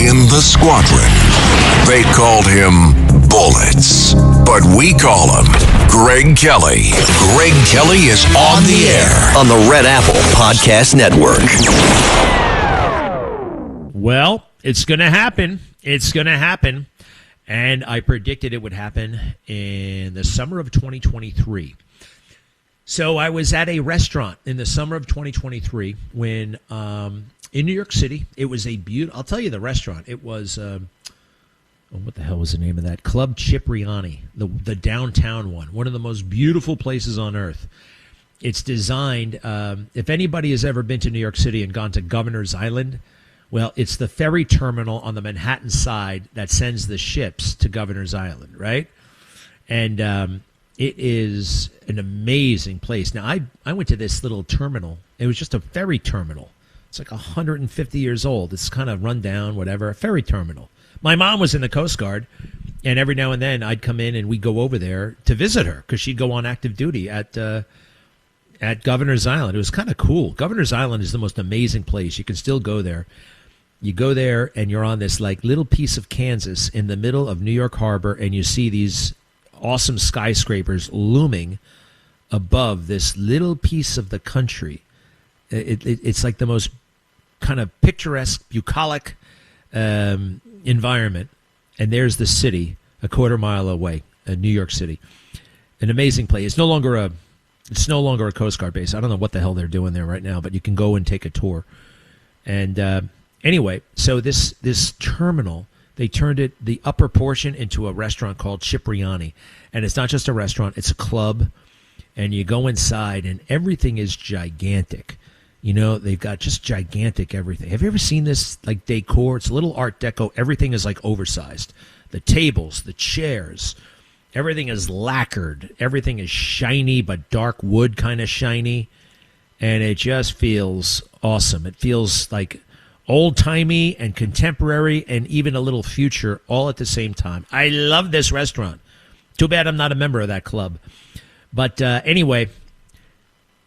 in the squadron. They called him Bullets, but we call him Greg Kelly. Greg Kelly is on the air on the Red Apple Podcast Network. Well, it's going to happen. It's going to happen. And I predicted it would happen in the summer of 2023. So I was at a restaurant in the summer of 2023 when in New York City. It was a beautiful, I'll tell you the restaurant. It was, what the hell was the name of that? Club Cipriani, the downtown one of the most beautiful places on earth. It's designed, if anybody has ever been to New York City and gone to Governor's Island, well, it's the ferry terminal on the Manhattan side that sends the ships to Governor's Island, right? And it is an amazing place. Now, I went to this little terminal. It was just a ferry terminal. It's like 150 years old. It's kind of run down, whatever, a ferry terminal. My mom was in the Coast Guard, and every now and then I'd come in and we'd go over there to visit her because she'd go on active duty at Governor's Island. It was kind of cool. Governor's Island is the most amazing place. You can still go there. You go there and you're on this like little piece of Kansas in the middle of New York Harbor, and you see these awesome skyscrapers looming above this little piece of the country. It's like the most kind of picturesque, bucolic environment. And there's the city a quarter mile away, New York City. An amazing place. It's no longer a Coast Guard base. I don't know what the hell they're doing there right now, but you can go and take a tour. And anyway, so this terminal, they turned the upper portion into a restaurant called Cipriani. And it's not just a restaurant, it's a club. And you go inside and everything is gigantic. You know, they've got just gigantic everything. Have you ever seen this, like, decor? It's a little Art Deco. Everything is, like, oversized. The tables, the chairs, everything is lacquered. Everything is shiny, but dark wood kind of shiny. And it just feels awesome. It feels like old-timey and contemporary and even a little future all at the same time. I love this restaurant. Too bad I'm not a member of that club. But anyway,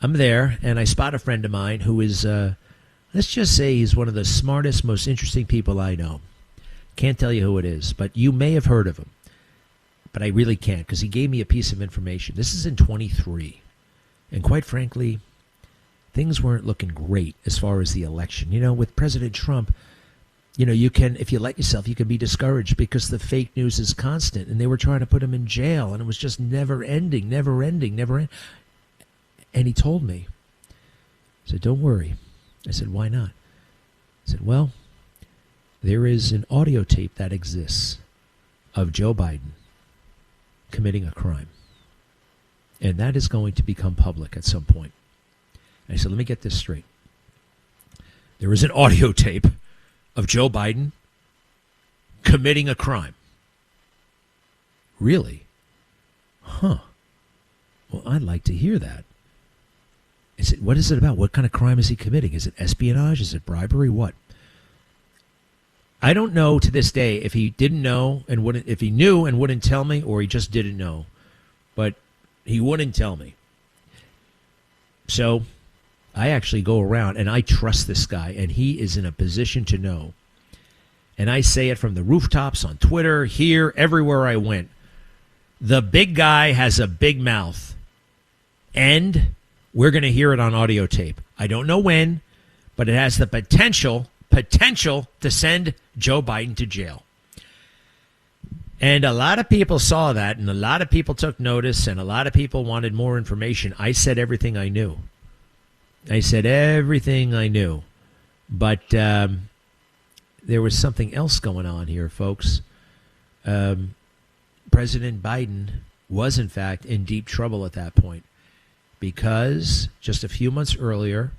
I'm there, and I spot a friend of mine who is, let's just say he's one of the smartest, most interesting people I know. Can't tell you who it is, but you may have heard of him. But I really can't, because he gave me a piece of information. This is in 23. And quite frankly, things weren't looking great as far as the election. You know, with President Trump, you know, you can, if you let yourself, you can be discouraged because the fake news is constant. And they were trying to put him in jail, and it was just never ending. And he told me, I said, don't worry. I said, why not? I said, well, there is an audio tape that exists of Joe Biden committing a crime. And that is going to become public at some point. And I said, let me get this straight. There is an audio tape of Joe Biden committing a crime. Really? Huh. Well, I'd like to hear that. I said, what is it about? What kind of crime is he committing? Is it espionage? Is it bribery? What? I don't know to this day if he didn't know and wouldn't, if he knew and wouldn't tell me, or he just didn't know. But he wouldn't tell me. So I actually go around and I trust this guy, and he is in a position to know. And I say it from the rooftops, on Twitter, here, everywhere I went. The big guy has a big mouth. And we're going to hear it on audio tape. I don't know when, but it has the potential to send Joe Biden to jail. And a lot of people saw that, and a lot of people took notice, and a lot of people wanted more information. I said everything I knew. But there was something else going on here, folks. President Biden was, in fact, in deep trouble at that point, because just a few months earlier,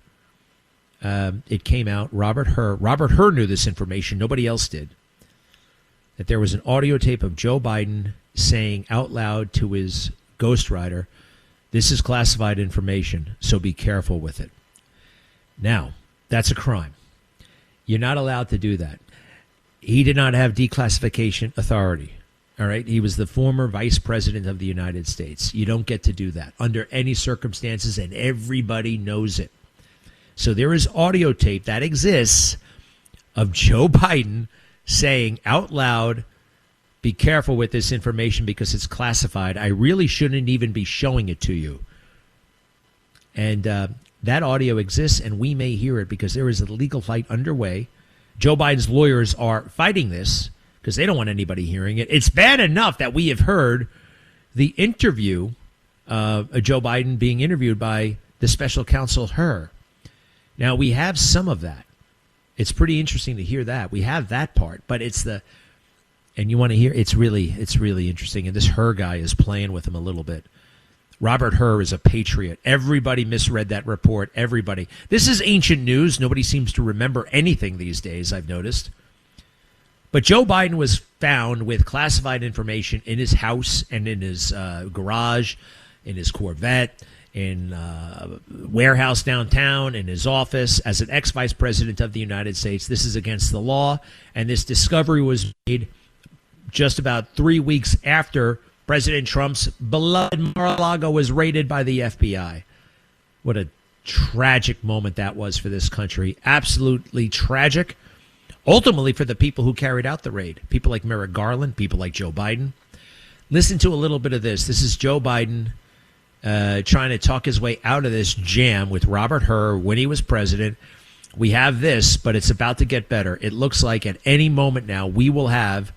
it came out, Robert Hur knew this information, nobody else did, that there was an audio tape of Joe Biden saying out loud to his ghostwriter, this is classified information, so be careful with it. Now, that's a crime. You're not allowed to do that. He did not have declassification authority. All right. He was the former vice president of the United States. You don't get to do that under any circumstances, and everybody knows it. So there is audio tape that exists of Joe Biden saying out loud, be careful with this information because it's classified. I really shouldn't even be showing it to you. And that audio exists, and we may hear it because there is a legal fight underway. Joe Biden's lawyers are fighting this because they don't want anybody hearing it. It's bad enough that we have heard the interview, Joe Biden being interviewed by the special counsel, Hur. Now, we have some of that. It's pretty interesting to hear that. We have that part, but it's the, and you want to hear, it's really interesting. And this Hur guy is playing with him a little bit. Robert Hur is a patriot. Everybody misread that report. Everybody. This is ancient news. Nobody seems to remember anything these days, I've noticed. But Joe Biden was found with classified information in his house and in his garage, in his Corvette, in a warehouse downtown, in his office as an ex-vice president of the United States. This is against the law, and this discovery was made just about 3 weeks after President Trump's beloved Mar-a-Lago was raided by the FBI. What a tragic moment that was for this country. Absolutely tragic. Ultimately for the people who carried out the raid. People like Merrick Garland, people like Joe Biden. Listen to a little bit of this. This is Joe Biden trying to talk his way out of this jam with Robert Hur when he was president. We have this, but it's about to get better. It looks like at any moment now we will have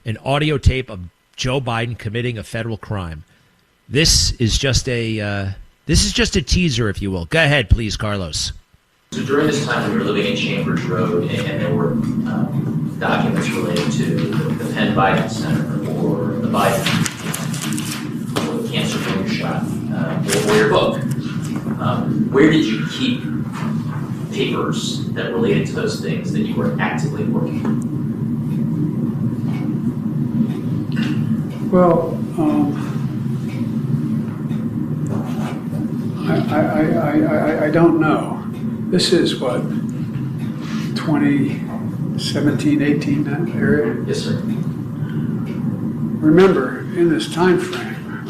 an audio tape of Joe Biden committing a federal crime. This is just a teaser, if you will. Go ahead, please, Carlos. So during this time, we were living in Chambers Road, and there were documents related to the Penn Biden Center or the Biden or the cancer finger shot or your book. Where did you keep papers that related to those things that you were actively working on? Well, I don't know. This is what, 2017, 18, that area? Yes, sir. Remember, in this time frame,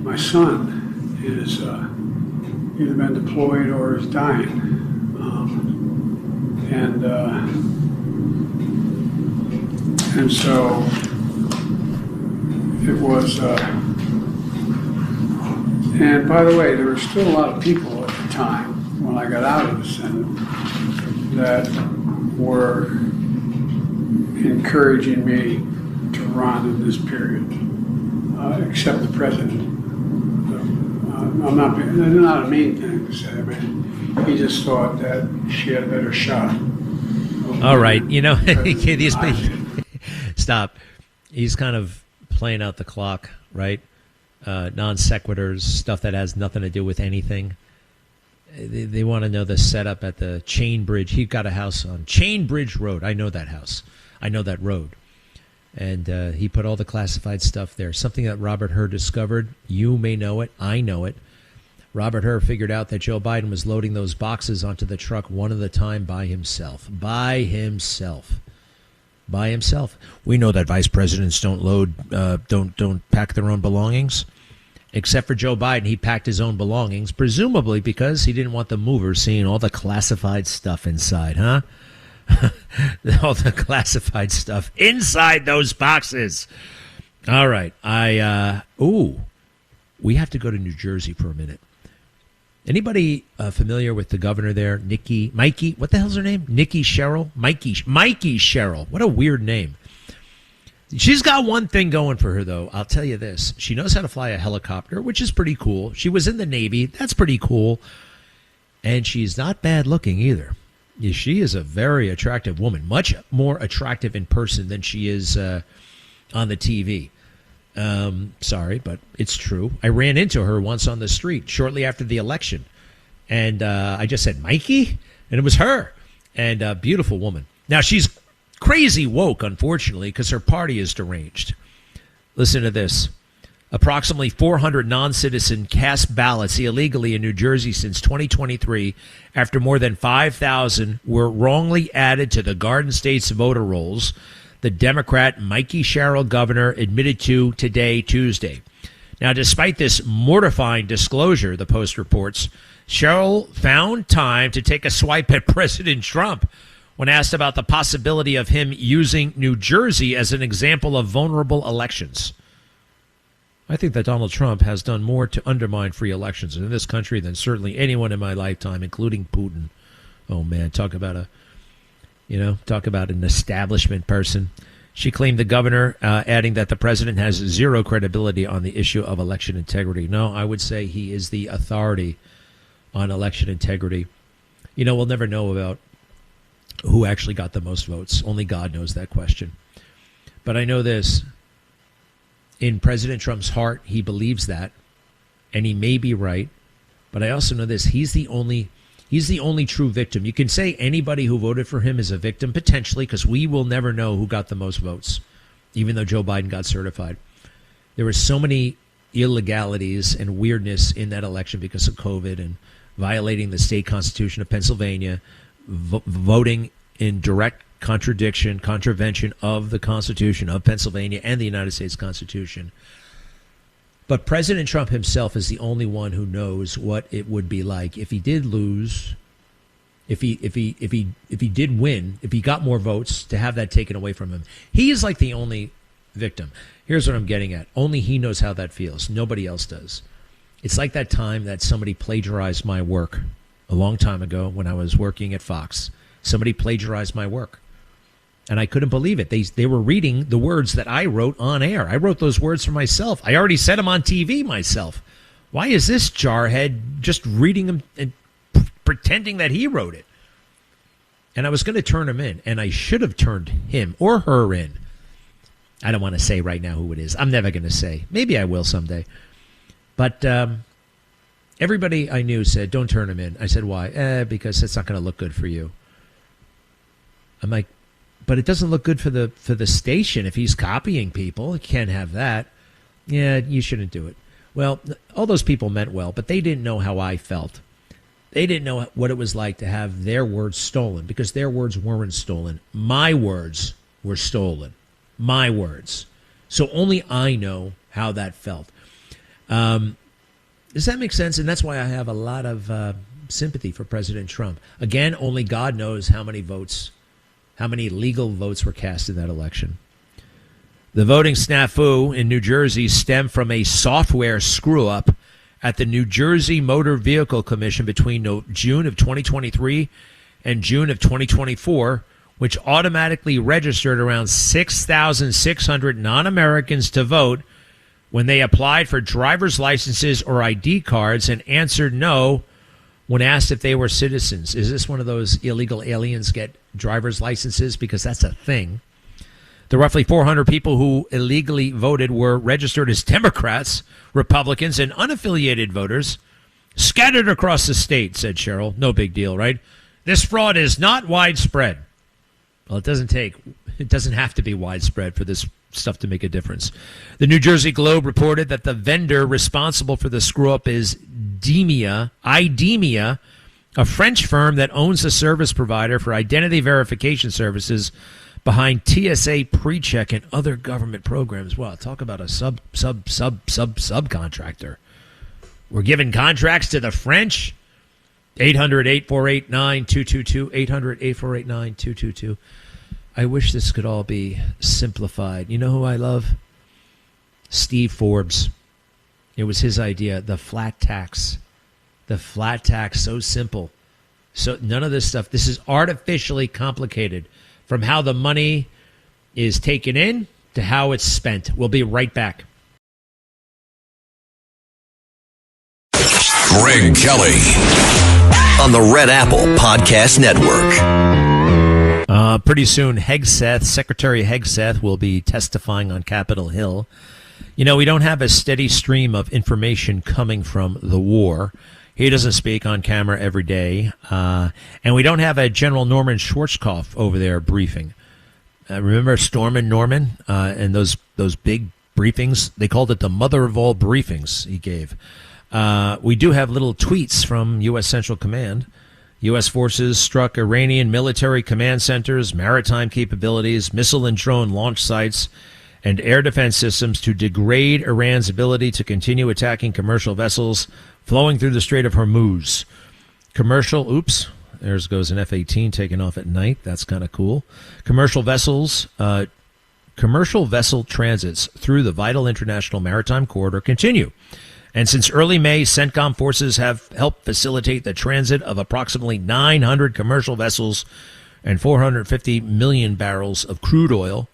my son is either been deployed or is dying. And so it was, and by the way, there were still a lot of people at the time when I got out of the Senate that were encouraging me to run in this period, except the president. They're not a mean thing to say, but he just thought that she had a better shot. All right, stop. He's kind of playing out the clock, right? Non sequiturs, stuff that has nothing to do with anything. They want to know the setup at the Chain Bridge. He got a house on Chain Bridge Road. I know that house. I know that road. And he put all the classified stuff there. Something that Robert Hur discovered. You may know it. I know it. Robert Hur figured out that Joe Biden was loading those boxes onto the truck one at a time by himself. By himself. We know that vice presidents don't load, don't pack their own belongings. Except for Joe Biden, he packed his own belongings, presumably because he didn't want the movers seeing all the classified stuff inside, huh? All the classified stuff inside those boxes. All right. We have to go to New Jersey for a minute. Anybody familiar with the governor there? Mikey, what the hell's her name? Nikki Sherrill? Mikey Sherrill. What a weird name. She's got one thing going for her, though. I'll tell you this. She knows how to fly a helicopter, which is pretty cool. She was in the Navy. That's pretty cool. And she's not bad looking either. She is a very attractive woman, much more attractive in person than she is on the TV. Sorry, but it's true. I ran into her once on the street shortly after the election. And I just said, Mikey? And it was her. And a beautiful woman. Now, she's crazy woke, unfortunately, because her party is deranged. Listen to this. Approximately 400 non-citizen cast ballots illegally in New Jersey since 2023 after more than 5,000 were wrongly added to the Garden State's voter rolls, the Democrat Mikey Sherrill governor admitted to today, Tuesday. Now, despite this mortifying disclosure, the Post reports, Sherrill found time to take a swipe at President Trump when asked about the possibility of him using New Jersey as an example of vulnerable elections. I think that Donald Trump has done more to undermine free elections in this country than certainly anyone in my lifetime, including Putin. Oh, man, talk about an establishment person. She claimed the governor, adding that the president has zero credibility on the issue of election integrity. No, I would say he is the authority on election integrity. We'll never know about who actually got the most votes. Only God knows that question. But I know this. In President Trump's heart, he believes that, and he may be right. But I also know this. He's the only true victim. You can say anybody who voted for him is a victim, potentially, because we will never know who got the most votes, even though Joe Biden got certified. There were so many illegalities and weirdness in that election because of COVID and violating the state constitution of Pennsylvania, voting in direct contravention of the Constitution of Pennsylvania and the United States Constitution. But President Trump himself is the only one who knows what it would be like if he did lose, if he did win, if he got more votes, to have that taken away from him. He is like the only victim. Here's what I'm getting at. Only he knows how that feels. Nobody else does. It's like that time that somebody plagiarized my work a long time ago when I was working at Fox. Somebody plagiarized my work. And I couldn't believe it. They were reading the words that I wrote on air. I wrote those words for myself. I already said them on TV myself. Why is this jarhead just reading them and pretending that he wrote it? And I was going to turn him in, and I should have turned him or her in. I don't want to say right now who it is. I'm never going to say. Maybe I will someday. But everybody I knew said, don't turn him in. I said, why? Because it's not going to look good for you. I'm like, but it doesn't look good for the station if he's copying people. You can't have that. Yeah, you shouldn't do it. Well, all those people meant well, but they didn't know how I felt. They didn't know what it was like to have their words stolen, because their words weren't stolen. My words were stolen. My words. So only I know how that felt. Does that make sense? And that's why I have a lot of sympathy for President Trump. Again, only God knows how many legal votes were cast in that election. The voting snafu in New Jersey stemmed from a software screw-up at the New Jersey Motor Vehicle Commission between June of 2023 and June of 2024, which automatically registered around 6,600 non-Americans to vote when they applied for driver's licenses or ID cards and answered no when asked if they were citizens. Is this one of those illegal aliens get driver's licenses? Because that's a thing. The roughly 400 people who illegally voted were registered as Democrats, Republicans, and unaffiliated voters scattered across the state, said Cheryl. No big deal, right? This fraud is not widespread. Well, it doesn't have to be widespread for this stuff to make a difference. The New Jersey Globe reported that the vendor responsible for the screw-up is IDEMIA, a French firm that owns the service provider for identity verification services behind TSA PreCheck and other government programs. Well, talk about a subcontractor. We're giving contracts to the French. 800-848-9222, 800-848-9222. I wish this could all be simplified. You know who I love? Steve Forbes. It was his idea, the flat tax. The flat tax, so simple. So none of this stuff. This is artificially complicated, from how the money is taken in to how it's spent. We'll be right back. Greg Kelly on the Red Apple Podcast Network. Pretty soon, Hegseth, Secretary Hegseth, will be testifying on Capitol Hill. You know, we don't have a steady stream of information coming from the war. He doesn't speak on camera every day. And we don't have a General Norman Schwarzkopf over there briefing. Remember Stormin' Norman and those big briefings? They called it the mother of all briefings he gave. We do have little tweets from U.S. Central Command. U.S. forces struck Iranian military command centers, maritime capabilities, missile and drone launch sites, and air defense systems to degrade Iran's ability to continue attacking commercial vessels flowing through the Strait of Hormuz. There goes an F-18 taking off at night. That's kind of cool. Commercial vessel transits through the vital international maritime corridor continue. And since early May, CENTCOM forces have helped facilitate the transit of approximately 900 commercial vessels and 450 million barrels of crude oil.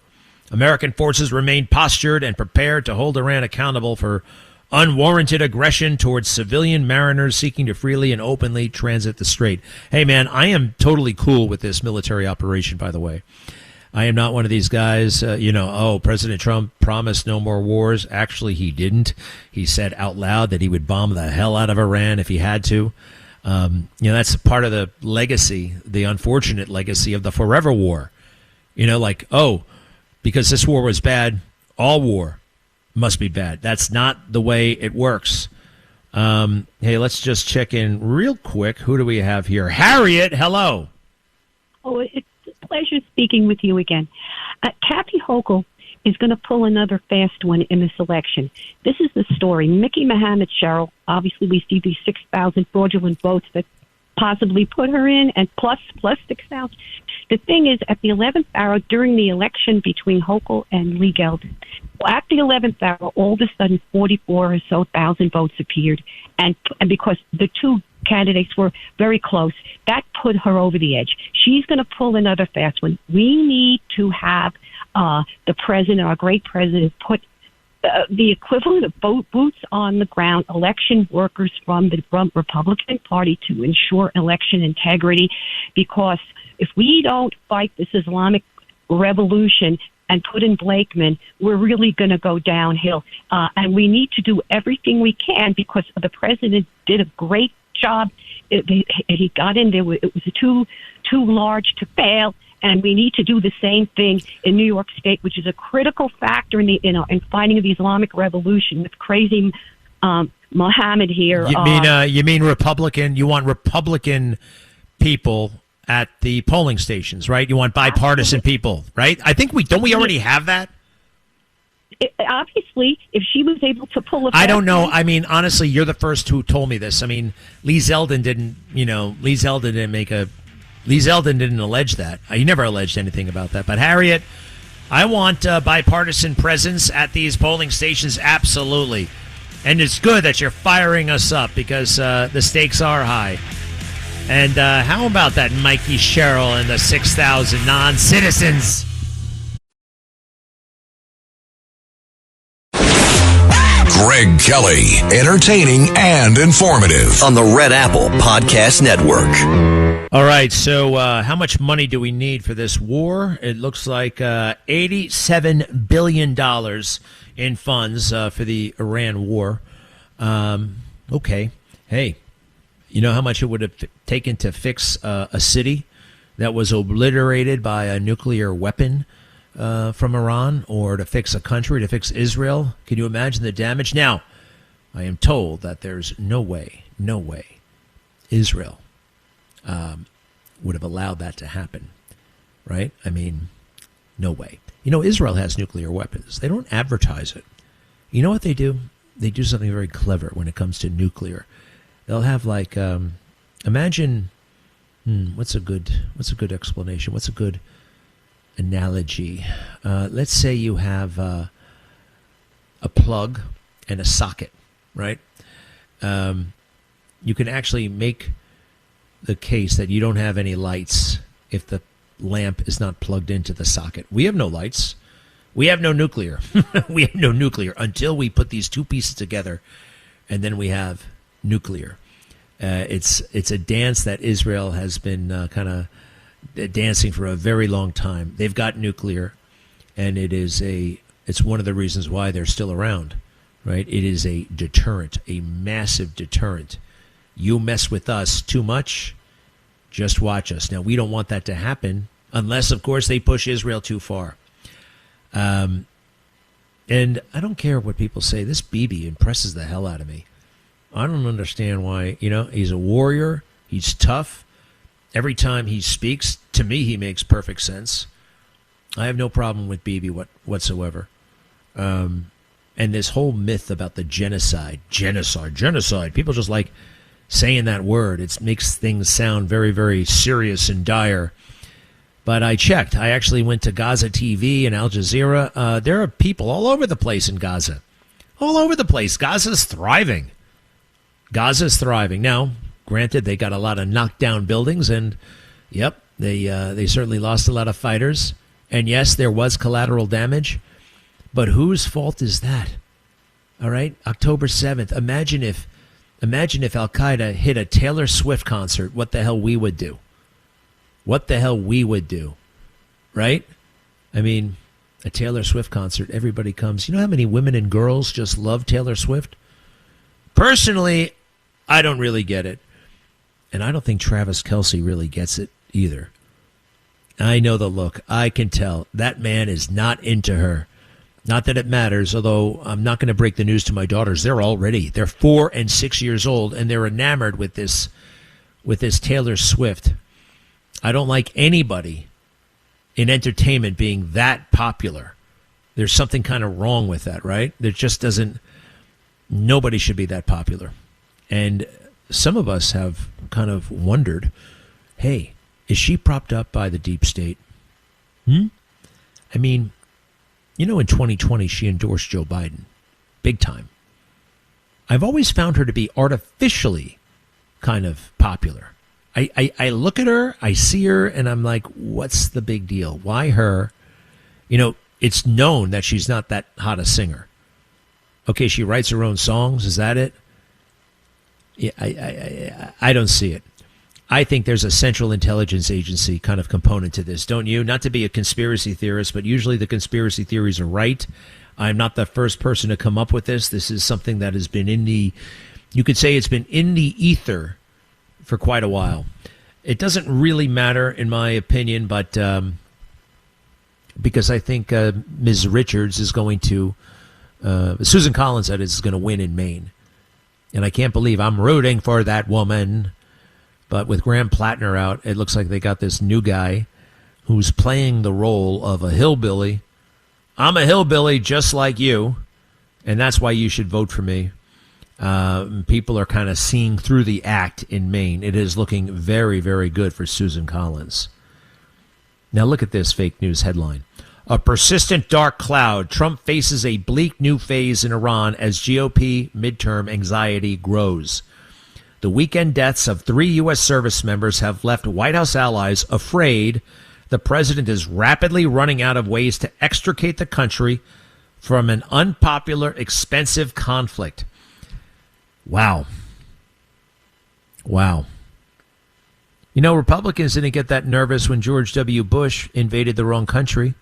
American forces remain postured and prepared to hold Iran accountable for unwarranted aggression towards civilian mariners seeking to freely and openly transit the strait. Hey, man, I am totally cool with this military operation, by the way. I am not one of these guys, President Trump promised no more wars. Actually, he didn't. He said out loud that he would bomb the hell out of Iran if he had to. That's part of the legacy, the unfortunate legacy of the forever war. Because this war was bad, all war must be bad. That's not the way it works. Hey, let's just check in real quick. Who do we have here? Harriet, hello. Oh, it's a pleasure speaking with you again. Kathy Hochul is going to pull another fast one in this election. This is the story. Mickey Mohammed, Cheryl, obviously we see these 6,000 fraudulent votes that possibly put her in, and plus 6,000. The thing is, at the 11th hour, during the election between Hochul and Lee Geldin, at the 11th hour, all of a sudden 44 or so thousand votes appeared, and because the two candidates were very close, that put her over the edge. She's going to pull another fast one. We need to have the president, our great president, put the equivalent of boots on the ground, election workers from the Republican Party to ensure election integrity, because if we don't fight this Islamic revolution and put in Blakeman, we're really going to go downhill. And we need to do everything we can, because the president did a great job. He got in there. It was too large to fail. And we need to do the same thing in New York State, which is a critical factor in fighting the Islamic revolution with crazy Mohammed here. You mean Republican? You want Republican people at the polling stations, right? You want bipartisan people, right? I think we already have that. Obviously, if she was able to pull I don't know. I mean, honestly, you're the first who told me this. I mean, Lee Zeldin didn't allege that. He never alleged anything about that. But Harriet, I want bipartisan presence at these polling stations, absolutely. And it's good that you're firing us up, because the stakes are high. And how about that Mikey Sherrill and the 6,000 non-citizens? Greg Kelly, entertaining and informative on the Red Apple Podcast Network. All right, so how much money do we need for this war? It looks like $87 billion in funds for the Iran war. Okay. Hey, you know how much it would have taken to fix a city that was obliterated by a nuclear weapon from Iran, or to fix a country, to fix Israel? Can you imagine the damage? Now, I am told that there's no way Israel would have allowed that to happen, right? I mean, no way. Israel has nuclear weapons. They don't advertise it. You know what they do? They do something very clever when it comes to nuclear. They'll have imagine, what's a good explanation? What's a good analogy? Let's say you have a plug and a socket, right? You can actually make the case that you don't have any lights if the lamp is not plugged into the socket. We have no lights. We have no nuclear. We have no nuclear until we put these two pieces together, and then we have nuclear. It's a dance that Israel has been kind of dancing for a very long time. They've got nuclear, and it's one of the reasons why they're still around, right? It is a deterrent, a massive deterrent. You mess with us too much, just watch us. Now, we don't want that to happen unless, of course, they push Israel too far. And I don't care what people say. This Bibi impresses the hell out of me. I don't understand why. He's a warrior. He's tough. Every time he speaks, to me, he makes perfect sense. I have no problem with Bibi whatsoever. And this whole myth about the genocide. People just like, saying that word. It makes things sound very, very serious and dire. But I checked. I actually went to Gaza TV and Al Jazeera. There are people all over the place in Gaza. All over the place. Gaza's thriving. Gaza's thriving. Now, granted, they got a lot of knocked down buildings, and, yep, they certainly lost a lot of fighters. And, yes, there was collateral damage. But whose fault is that? All right? October 7th. Imagine if Al-Qaeda hit a Taylor Swift concert, what the hell we would do. What the hell we would do, right? I mean, a Taylor Swift concert, everybody comes. You know how many women and girls just love Taylor Swift? Personally, I don't really get it. And I don't think Travis Kelce really gets it either. I know the look. I can tell. That man is not into her. Not that it matters, although I'm not going to break the news to my daughters. They're 4 and 6 years old, and they're enamored with this Taylor Swift. I don't like anybody in entertainment being that popular. There's something kind of wrong with that, right? There just doesn't, nobody should be that popular. And some of us have kind of wondered, hey, is she propped up by the deep state? I mean, in 2020, she endorsed Joe Biden. Big time. I've always found her to be artificially kind of popular. I look at her, I see her, and I'm like, what's the big deal? Why her? It's known that she's not that hot a singer. Okay, she writes her own songs. Is that it? Yeah, I don't see it. I think there's a Central Intelligence Agency kind of component to this, don't you? Not to be a conspiracy theorist, but usually the conspiracy theories are right. I'm not the first person to come up with this. This is something that has been you could say it's been in the ether for quite a while. It doesn't really matter, in my opinion, but because I think Ms. Richards is going to, Susan Collins, that is going to win in Maine. And I can't believe I'm rooting for that woman. But with Graham Plattner out, it looks like they got this new guy who's playing the role of a hillbilly. I'm a hillbilly just like you, and that's why you should vote for me. People are kind of seeing through the act in Maine. It is looking very, very good for Susan Collins. Now look at this fake news headline. A persistent dark cloud. Trump faces a bleak new phase in Iran as GOP midterm anxiety grows. The weekend deaths of 3 U.S. service members have left White House allies afraid the president is rapidly running out of ways to extricate the country from an unpopular, expensive conflict. Wow. Republicans didn't get that nervous when George W. Bush invaded the wrong country.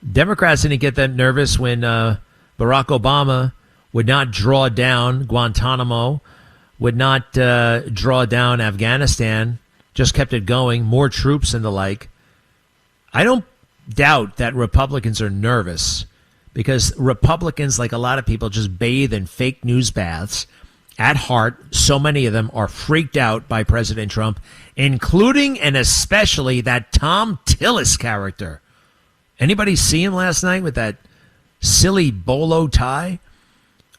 Democrats didn't get that nervous when Barack Obama would not draw down Guantanamo, would not draw down Afghanistan, just kept it going, more troops and the like. I don't doubt that Republicans are nervous because Republicans, like a lot of people, just bathe in fake news baths. At heart, so many of them are freaked out by President Trump, including and especially that Tom Tillis character. Anybody see him last night with that silly bolo tie?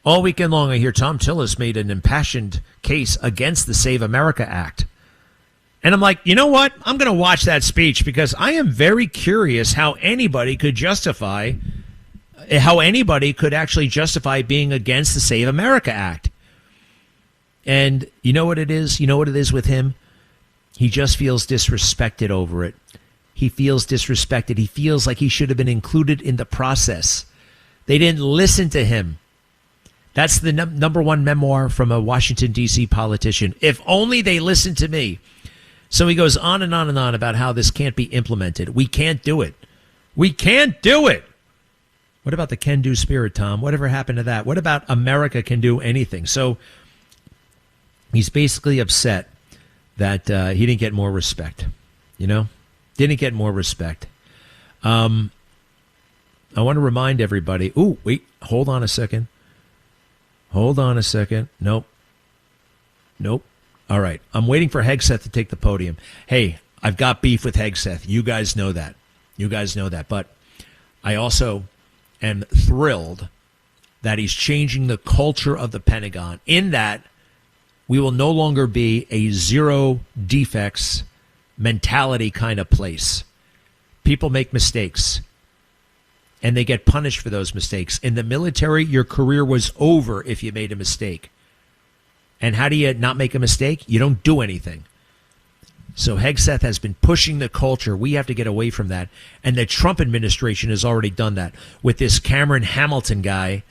All weekend long, I hear Tom Tillis made an impassioned case against the Save America Act. And I'm like, you know what? I'm going to watch that speech because I am very curious how anybody could actually justify being against the Save America Act. And you know what it is? You know what it is with him? He just feels disrespected over it. He feels disrespected. He feels like he should have been included in the process. They didn't listen to him. That's the number one memoir from a Washington, D.C. politician. If only they listened to me. So he goes on and on and on about how this can't be implemented. We can't do it. We can't do it. What about the can-do spirit, Tom? Whatever happened to that? What about America can do anything? So he's basically upset that he didn't get more respect. Didn't get more respect. I want to remind everybody. Ooh, wait, hold on a second. Nope. All right. I'm waiting for Hegseth to take the podium. Hey, I've got beef with Hegseth. You guys know that. But I also am thrilled that he's changing the culture of the Pentagon in that We will no longer be a zero defects mentality kind of place. People make mistakes, and they get punished for those mistakes. In the military, your career was over if you made a mistake. And how do you not make a mistake? You don't do anything. So Hegseth has been pushing the culture. We have to get away from that. And the Trump administration has already done that with this Cameron Hamilton guy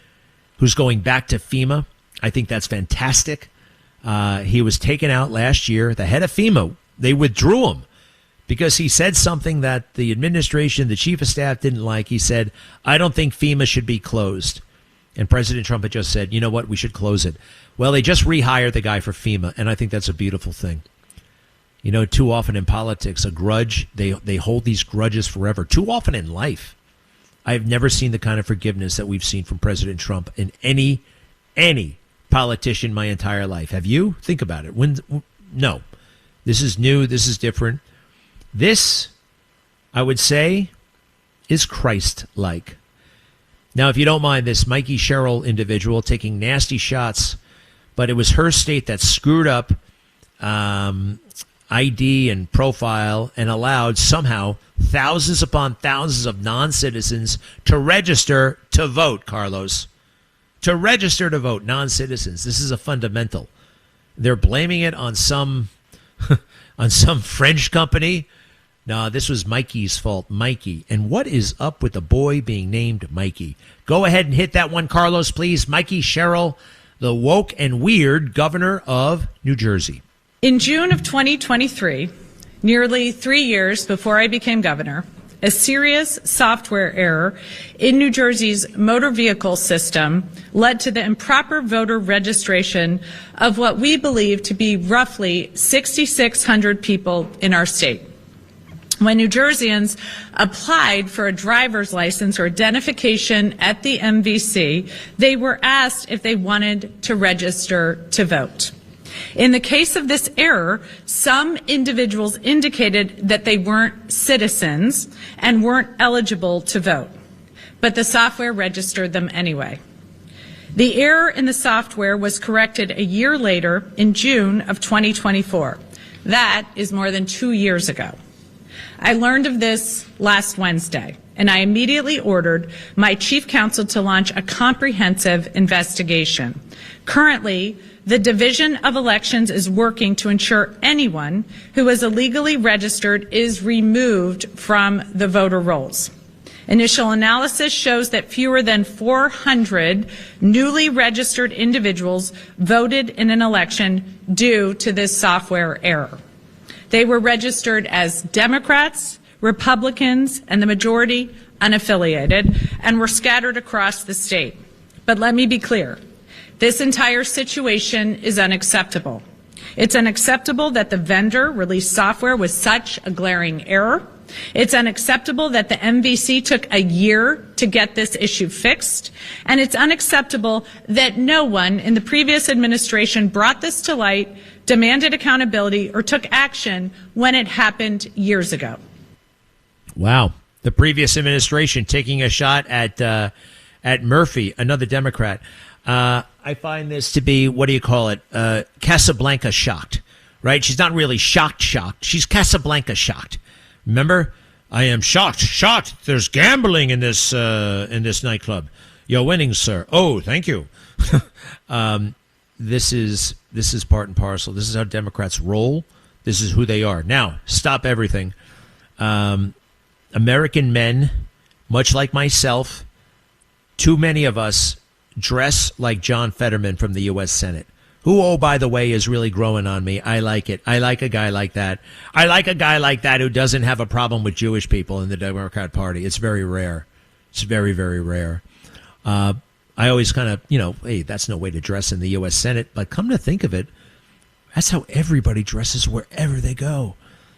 who's going back to FEMA. I think that's fantastic. He was taken out last year. The head of FEMA, they withdrew him because he said something that the administration, the chief of staff didn't like. He said, I don't think FEMA should be closed. And President Trump had just said, you know what, we should close it. Well, they just rehired the guy for FEMA, and I think that's a beautiful thing. You know, too often in politics, a grudge, they hold these grudges forever. Too often in life, I've never seen the kind of forgiveness that we've seen from President Trump in any politician my entire life. Have you? Think about it. No. This is new. This is different. This, I would say, is Christ-like. Now, if you don't mind, this Mikey Sherrill individual taking nasty shots, but it was her state that screwed up ID and profile and allowed somehow thousands upon thousands of non-citizens to register to vote, Carlos. To register to vote, non-citizens. This is a fundamental. They're blaming it on some on some French company. No, this was Mikey's fault, Mikey. And what is up with the boy being named Mikey? Go ahead and hit that one, Carlos, please. Mikey Sherrill, the woke and weird governor of New Jersey. In June of 2023, nearly 3 years before I became governor, a serious software error in New Jersey's motor vehicle system led to the improper voter registration of what we believe to be roughly 6,600 people in our state. When New Jerseyans applied for a driver's license or identification at the MVC, they were asked if they wanted to register to vote. In the case of this error, some individuals indicated that they weren't citizens and weren't eligible to vote, but the software registered them anyway. The error in the software was corrected a year later in June of 2024. That is more than 2 years ago. I learned of this last Wednesday, and I immediately ordered my chief counsel to launch a comprehensive investigation. Currently, the Division of Elections is working to ensure anyone who is illegally registered is removed from the voter rolls. Initial analysis shows that fewer than 400 newly registered individuals voted in an election due to this software error. They were registered as Democrats, Republicans, and the majority unaffiliated, and were scattered across the state. But let me be clear. This entire situation is unacceptable. It's unacceptable that the vendor released software with such a glaring error. It's unacceptable that the MVC took a year to get this issue fixed. And it's unacceptable that no one in the previous administration brought this to light, demanded accountability, or took action when it happened years ago. Wow. The previous administration taking a shot at Murphy, another Democrat. I find this to be, what do you call it? Casablanca shocked, right? She's not really shocked. She's Casablanca shocked. Remember? I am shocked. There's gambling in this nightclub. You're winning, sir. Oh, thank you. This is part and parcel. This is how Democrats roll. This is who they are. Now, stop everything. American men, much like myself, too many of us dress like John Fetterman from the U.S. Senate, who, oh, by the way, is really growing on me. I like it. I like a guy like that. I like a guy like that who doesn't have a problem with Jewish people in the Democrat Party. It's very rare. It's very, very rare. I always kind of, hey, that's no way to dress in the U.S. Senate. But come to think of it, that's how everybody dresses wherever they go.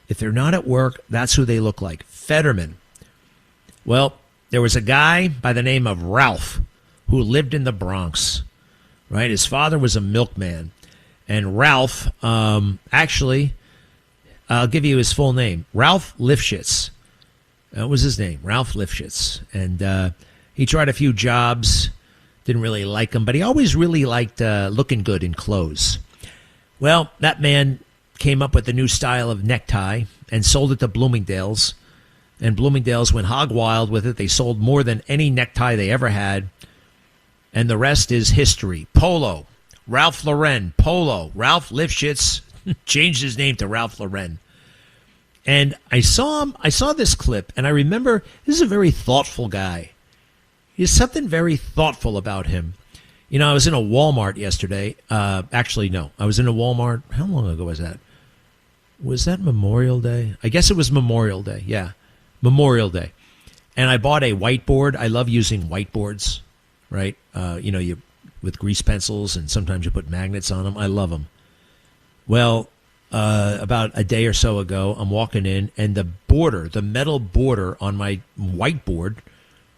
If they're not at work, that's who they look like. Fetterman. Well, there was a guy by the name of Ralph who lived in the Bronx, right? His father was a milkman. And Ralph, actually, I'll give you his full name. Ralph Lifshitz. That was his name, Ralph Lifshitz. And he tried a few jobs, didn't really like them, but he always really liked looking good in clothes. Well, that man came up with a new style of necktie and sold it to Bloomingdale's. And Bloomingdale's went hog wild with it. They sold more than any necktie they ever had. And the rest is history. Polo, Ralph Lauren, Polo, Ralph Lifshitz changed his name to Ralph Lauren. And I saw this clip, and I remember this is a very thoughtful guy. There's something very thoughtful about him. You know, I was in a Walmart yesterday. Actually, no. I was in a Walmart. How long ago was that? Was that Memorial Day? I guess it was Memorial Day. Yeah, Memorial Day. And I bought a whiteboard. I love using whiteboards, right? You with grease pencils, and sometimes you put magnets on them. I love them. Well, about a day or so ago, I'm walking in, and the metal border on my whiteboard,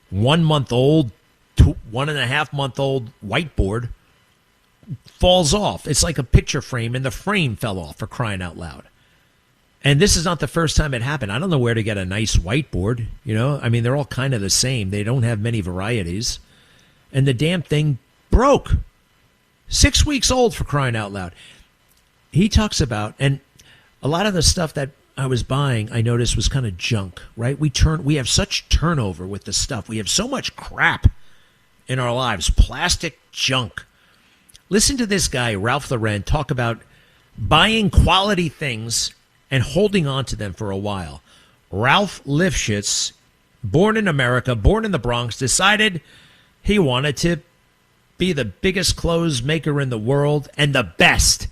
1 month old, 1.5 month old whiteboard, falls off. It's like a picture frame, and the frame fell off, for crying out loud. And this is not the first time it happened. I don't know where to get a nice whiteboard. You know, I mean, they're all kind of the same. They don't have many varieties. And the damn thing broke. 6 weeks old, for crying out loud. He talks about, and a lot of the stuff that I was buying, I noticed was kind of junk, right? We have such turnover with the stuff. We have so much crap in our lives, plastic junk. Listen to this guy, Ralph Lauren, talk about buying quality things and holding on to them for a while. Ralph Lifshitz, born in America, born in the Bronx, decided he wanted to be the biggest clothes maker in the world and the best.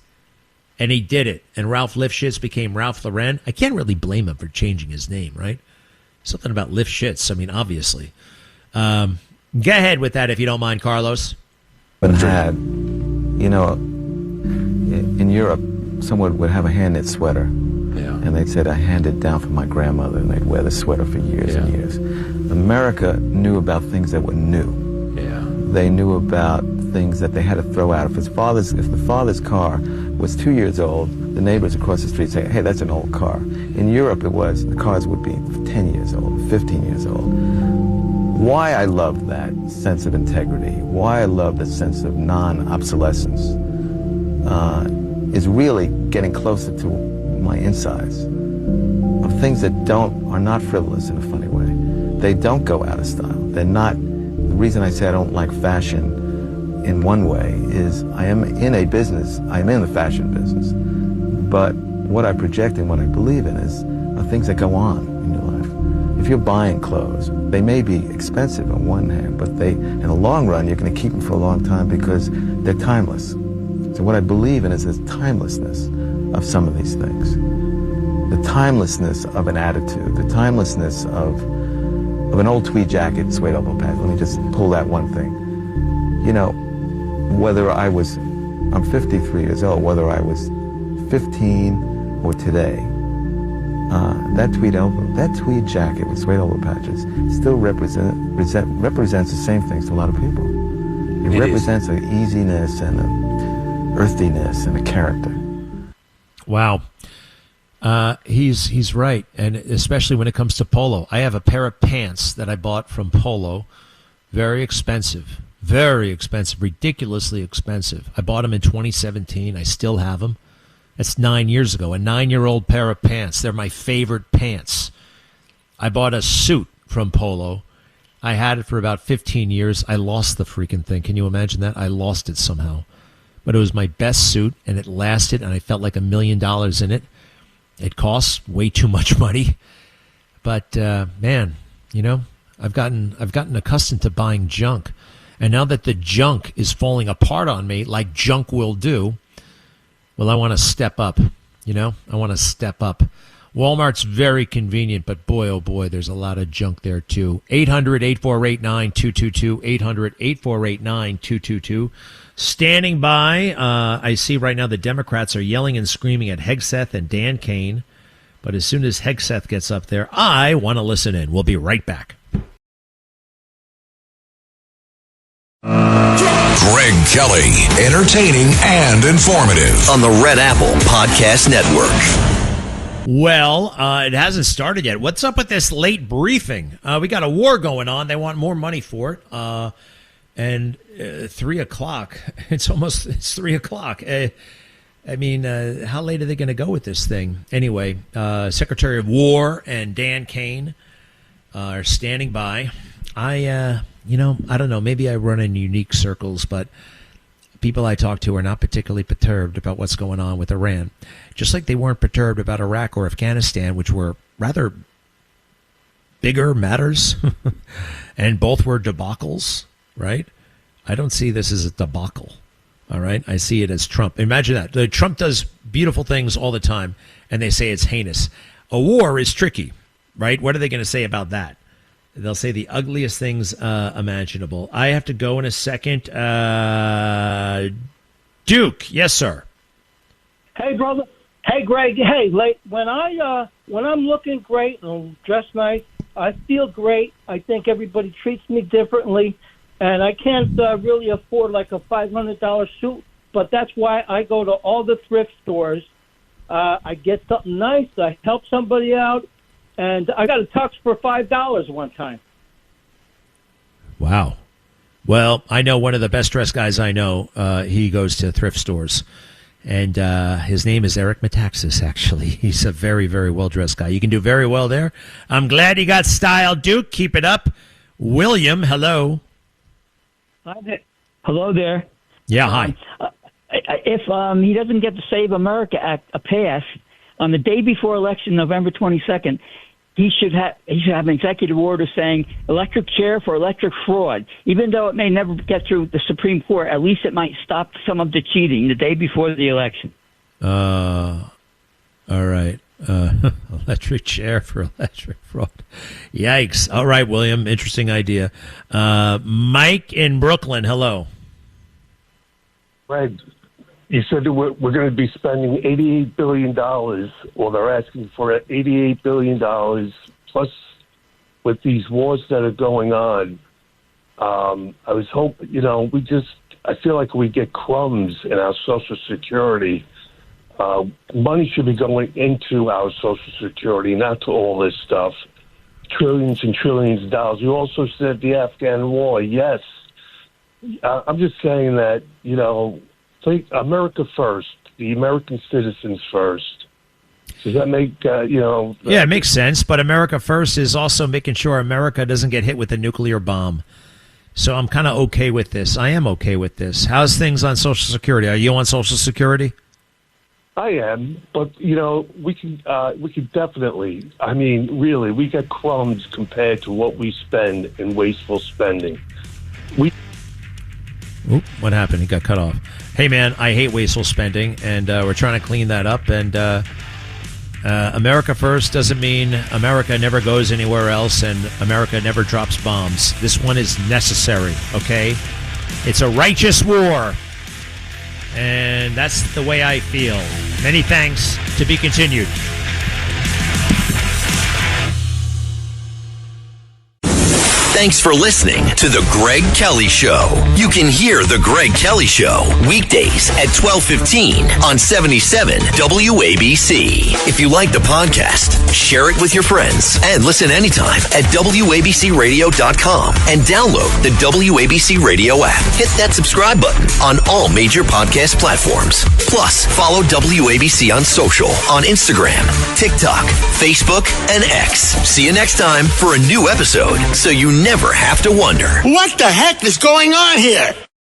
And he did it. And Ralph Lifshitz became Ralph Lauren. I can't really blame him for changing his name, right? Something about Lifshitz. I mean, obviously. Go ahead with that if you don't mind, Carlos. But had, in Europe, someone would have a hand-knit sweater. Yeah. And they'd say, I handed it down from my grandmother, and they'd wear the sweater for years and years. America knew about things that were new. Yeah. They knew about things that they had to throw out. If the father's car was 2 years old, the neighbors across the street say, hey, that's an old car. In Europe, the cars would be 10 years old, 15 years old. Why I love that sense of integrity, why I love the sense of non-obsolescence, is really getting closer to my insides of things that are not frivolous in a funny way. They don't go out of style. They're not. The reason I say I don't like fashion in one way is I am in the fashion business, but what I project and what I believe in are things that go on in your life. If you're buying clothes, they may be expensive on one hand, but in the long run, you're going to keep them for a long time because they're timeless. So what I believe in is the timelessness of some of these things. The timelessness of an attitude, the timelessness of an old tweed jacket, suede elbow pads. Let me just pull that one thing. I'm 53 years old, whether I was 15 or today, that tweed jacket with suede elbow patches still represents the same things to a lot of people. It represents an easiness and an earthiness and a character. Wow. He's right, and especially when it comes to polo. I have a pair of pants that I bought from Polo, very expensive, ridiculously expensive. I bought them in 2017. I still have them. That's 9 years ago, a 9-year-old pair of pants. They're my favorite pants. I bought a suit from Polo. I had it for about 15 years. I lost the freaking thing. Can you imagine that? I lost it somehow. But it was my best suit, and it lasted, and I felt like $1 million in it. It costs way too much money. But, man, I've gotten accustomed to buying junk. And now that the junk is falling apart on me, like junk will do, well, I want to step up. I want to step up. Walmart's very convenient, but boy, oh boy, there's a lot of junk there too. 800-848-9222, 800-848-9222. Standing by, I see right now the Democrats are yelling and screaming at Hegseth and Dan Kane, but as soon as Hegseth gets up there, I want to listen in. We'll be right back. Greg Kelly, entertaining and informative on the Red Apple Podcast Network. Well, it hasn't started yet. What's up with this late briefing? We got a war going on. They want more money for it. And 3 o'clock. It's 3 o'clock. I mean, how late are they going to go with this thing? Anyway, Secretary of War and Dan Kane are standing by. I don't know. Maybe I run in unique circles, but people I talk to are not particularly perturbed about what's going on with Iran. Just like they weren't perturbed about Iraq or Afghanistan, which were rather bigger matters, and both were debacles, right? I don't see this as a debacle. All right, I see it as Trump. Imagine that. Trump does beautiful things all the time, and they say it's heinous. A war is tricky, right? What are they going to say about that? They'll say the ugliest things imaginable. I have to go in a second. Duke, yes, sir. Hey, brother. Hey, Greg. Hey, when I'm looking great and dressed nice, I feel great. I think everybody treats me differently. And I can't really afford like a $500 suit, but that's why I go to all the thrift stores. I get something nice. I help somebody out, and I got a tux for $5 one time. Wow. Well, I know one of the best dressed guys I know. He goes to thrift stores, and his name is Eric Metaxas, actually. He's a very, very well-dressed guy. You can do very well there. I'm glad you got style, Duke. Keep it up. William, hello. Hi there. Hello there. Yeah, hi. If he doesn't get the Save America Act a pass on the day before election, November 22nd, he should have an executive order saying electric chair for electric fraud. Even though it may never get through the Supreme Court, at least it might stop some of the cheating the day before the election. All right. Electric chair for electric fraud. Yikes. All right, William. Interesting idea. Mike in Brooklyn. Hello. Greg, you said that we're going to be spending $88 billion, or they're asking for $88 billion, plus with these wars that are going on. I was hoping, I feel like we get crumbs in our Social Security. Money should be going into our Social Security, not to all this stuff. Trillions and trillions of dollars. You also said the Afghan war. Yes. I'm just saying that, think America first, the American citizens first. Does that make, Yeah, it makes sense. But America first is also making sure America doesn't get hit with a nuclear bomb. So I'm kind of okay with this. I am okay with this. How's things on Social Security? Are you on Social Security? I am, but we can definitely. I mean, really, we get crumbs compared to what we spend in wasteful spending. Oop, what happened? He got cut off. Hey, man, I hate wasteful spending, and we're trying to clean that up. And America first doesn't mean America never goes anywhere else, and America never drops bombs. This one is necessary. Okay, it's a righteous war. And that's the way I feel. Many thanks. To be continued. Thanks for listening to The Greg Kelly Show. You can hear The Greg Kelly Show weekdays at 12:15 on 77 WABC. If you like the podcast, share it with your friends and listen anytime at WABCRadio.com and download the WABC Radio app. Hit that subscribe button on all major podcast platforms. Plus, follow WABC on social on Instagram, TikTok, Facebook, and X. See you next time for a new episode so you never have to wonder. What the heck is going on here?